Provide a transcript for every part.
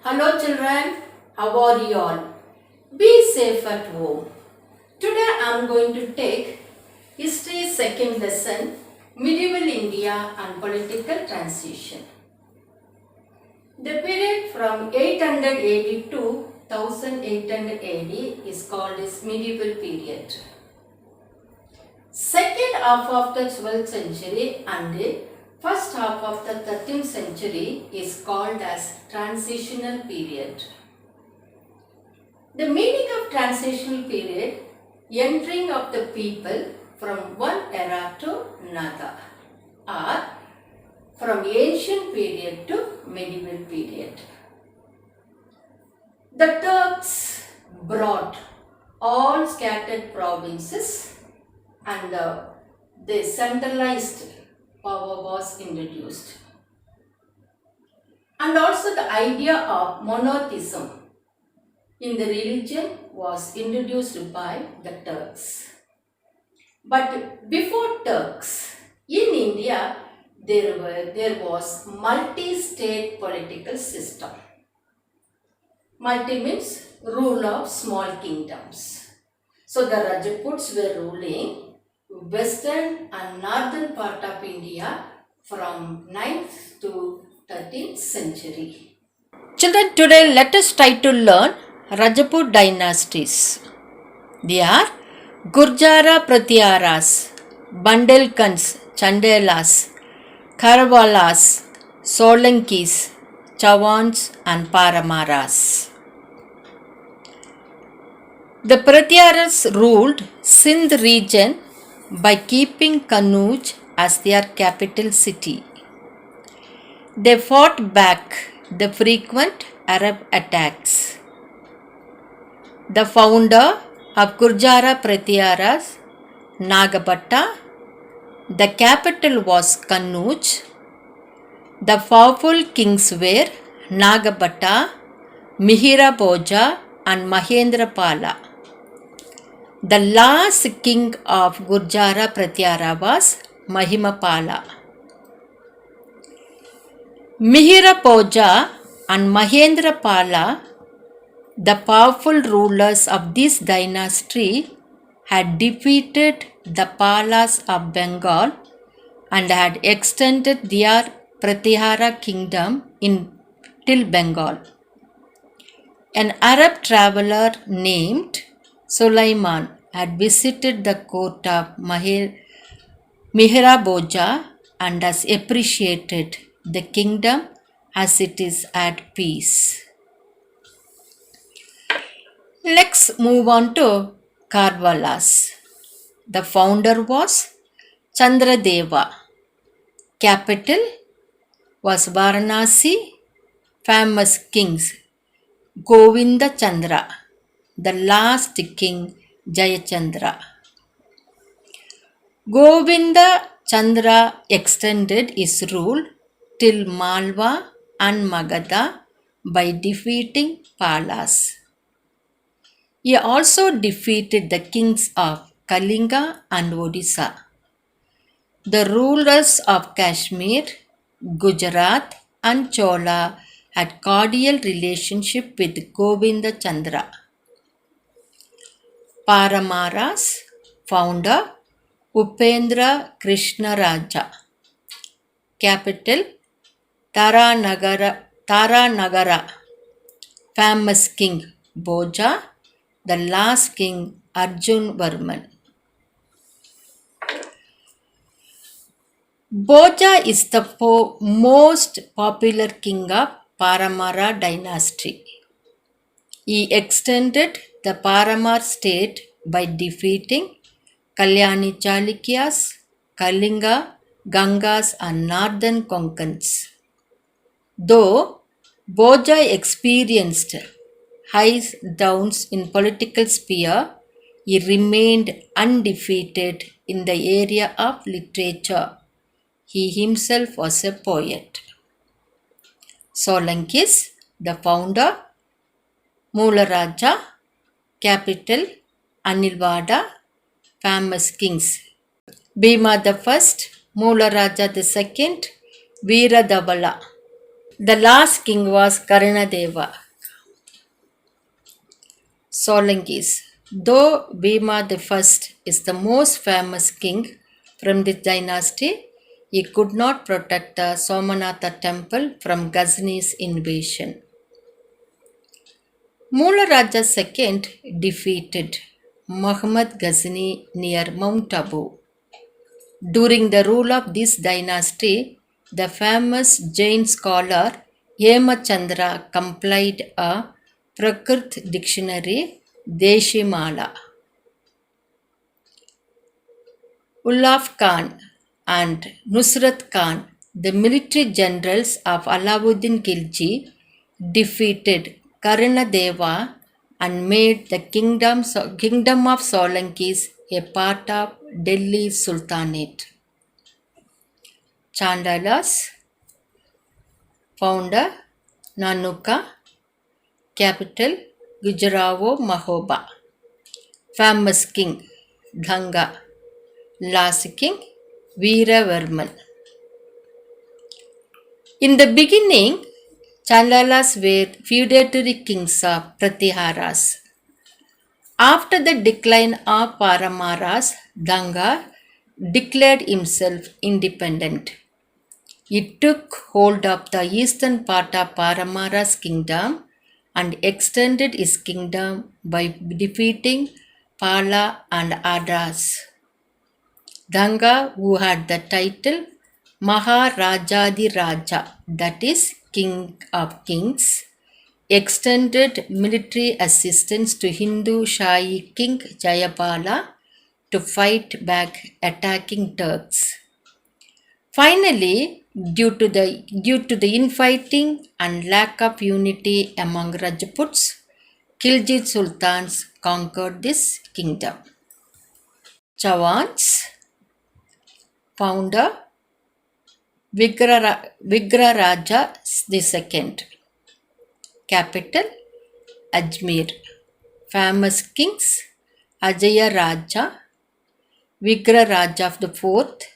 Hello children, how are you all? Be safe at home. Today I am going to take History second lesson, Medieval India and Political Transition. The period from 800 AD to 1800 AD is called as Medieval period. Second half of the 12th century and the first half of the 13th century is called as Transitional period. The meaning of transitional period, entering of the people from one era to another, or from ancient period to medieval period. The Turks brought all scattered provinces and the centralized power was introduced. And also the idea of monotheism in the religion was introduced by the Turks. But before Turks, in India, there was multi-state political system. Multi means rule of small kingdoms. So the Rajputs were ruling western and northern part of India from 9th to 13th century. Children, today let us try to learn Rajput dynasties. They are Gurjara Pratyaras, Bundelkhunds, Chandelas, Kharwalas, Solankis, Chauhans and Paramaras. The Pratyaras ruled Sindh region by keeping Kannauj as their capital city. They fought back the frequent Arab attacks. The founder of Gurjara Pratyaras, Nagabhatta, the capital was Kannauj. The powerful kings were Nagabhatta, Mihira Bhoja and Mahendra Pala. The last king of Gurjara Pratyara was Mahimapala. Mihira Bhoja and Mahendra Pala, the powerful rulers of this dynasty, had defeated the Palas of Bengal and had extended their Pratyahara kingdom till Bengal. An Arab traveler named Sulaiman had visited the court of Mihira Bhoja and has appreciated the kingdom as it is at peace. Let's move on to Kharwalas. The founder was Chandradeva. Capital was Varanasi. Famous kings Govinda Chandra, the last king Jayachandra. Govinda Chandra extended his rule till Malwa and Magadha by defeating Palas. He also defeated the kings of Kalinga and Odisha. The rulers of Kashmir, Gujarat and Chola had cordial relationship with Govinda Chandra. Paramaras, founder Upendra Krishna Raja. Capital Taranagara. Famous king Bhoja, the last king Arjun Varman. Bhoja is the most popular king of Paramara dynasty. He extended the Paramar state by defeating Kalyani Chalukyas, Kalinga, Gangas and northern Konkans. Though Bhoja experienced highs downs in political sphere, he remained undefeated in the area of literature. He himself was a poet. Solankis, the founder, Mularaja, capital, Anilwada, famous kings. Bhima the first, Mularaja the second, Veeradabala. The last king was Karnadeva. Solankis. Though Bhima the First is the most famous king from this dynasty, he could not protect the Somanatha temple from Ghazni's invasion. Mularaja II defeated Muhammad Ghazni near Mount Abu. During the rule of this dynasty, the famous Jain scholar Hemachandra compiled a Prakrit dictionary, Deshimala. Ulaf Khan and Nusrat Khan, the military generals of Alauddin Khilji, defeated Karnadeva and made the kingdom of Solankis a part of Delhi Sultanate. Chandalas, founder Nanuka, capital Gujaraho Mahoba, famous king Dhanga, last king Veeravarman. In the beginning, Chandalas were feudatory kings of Pratiharas. After the decline of Paramaras, Dhanga declared himself independent. He took hold of the eastern part of Paramara's kingdom and extended his kingdom by defeating Pala and Adas. Dhanga, who had the title Maharajadi Raja, that is, King of Kings, extended military assistance to Hindu Shahi King Jayapala to fight back attacking Turks. Finally, due to the infighting and lack of unity among Rajputs, Khiljit Sultans conquered this kingdom. Chauhans, founder Vigraraja II, capital Ajmer, famous kings Ajaya Raja, Vigraraja of the fourth,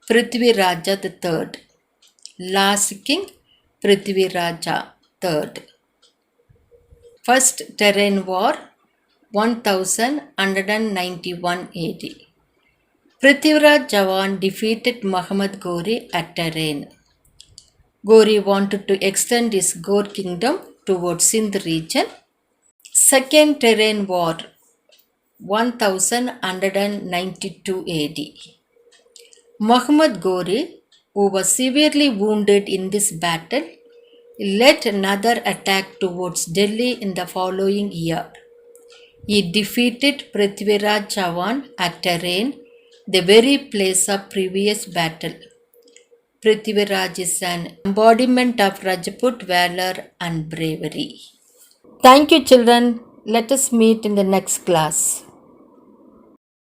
Prithvi Raja the third, last king Prithvi Raja III. First Terrain War 1191 AD. Prithviraj Chauhan defeated Muhammad Ghori at Terrain. Ghori wanted to extend his Ghor kingdom towards Sindh region. Second Terrain War 1192 AD. Muhammad Ghori, who was severely wounded in this battle, led another attack towards Delhi in the following year. He defeated Prithviraj Chauhan at Terrain, the very place of previous battle. Prithviraj is an embodiment of Rajput valor and bravery. Thank you, children. Let us meet in the next class.